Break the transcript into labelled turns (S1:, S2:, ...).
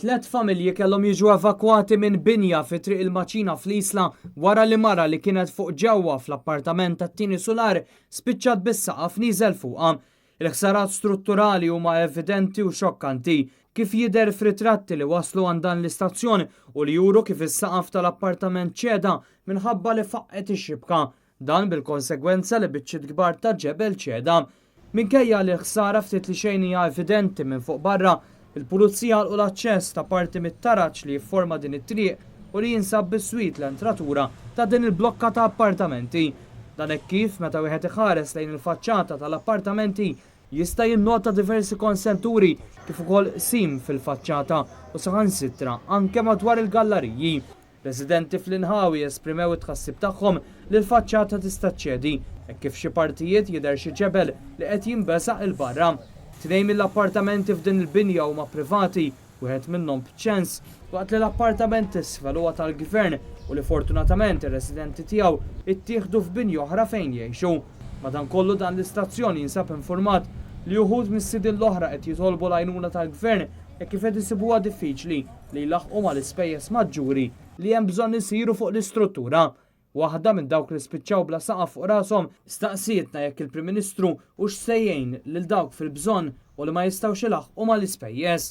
S1: 3 familji kellhom jiġu evakwati minn binja fi triq il-Maċina fl-Isla wara li mara li kienet fuq ġewwa fl-appartament tat-tieni Sulari spiċċat bis-saqaf nieżel fuqha. Il-ħsarat strutturali huma evidenti u xokkanti kif jidher f'ritratti li waslu għand dan l-istazzjon u li juru kif is-saqaf tal-appartament ċeda minħabba li faqqet ix-xibka. Dan bil-konsegwenza li biċċiet kbar ta' ġebel ċeda. Minkejja li ħsara ftit li xejn hija evidenti minn fuq barra, il-pulizija għalqu l-aċċess ta' parti mit-taraġġ li jifforma din it-triq u li jinsab bis-swit l-entratura ta' din il-blokka ta' appartamenti. Dan hekk kif meta wieħed iħares lejn il-faċċata tal-appartamenti jista' jinnota diversi konsenturi kif ukoll sim fil-faċċata u saħansitra anke madwar il-galleriji. Residenti fl-Inħawi esprimew it-tħassib tagħhom li l-faċċata tista' ċċedi hekk kif xi partijiet jidher xi ġebel li qed jinbesaq il-barra. 2 mill-appartamenti f'din il-binja huma privati, wieħed minnhom b'ċens, waqt li l-appartament isfel huwa tal-gvern u li fortunatament ir-residenti tiegħu ittieħdu f'binja oħra fejn jgħixu. Madankollu dan l-istazzjon jinsab informat li uħud mis-sidin l-oħra qed jitolbu l-għajnuna tal-gvern hekk kif qed isibuha diffiċli li jlaħqu mal-ispejjeż maġġuri li hemm bżonn isiru fuq l-istruttura. Waħda minn dawk li spiċċaw bla saqaf fuq rashom staqsietna jekk il-Prim Ministru hux se jgħin lil dawk fil-bżonn u li ma jistgħux ilaħqu mal-ispejjeż.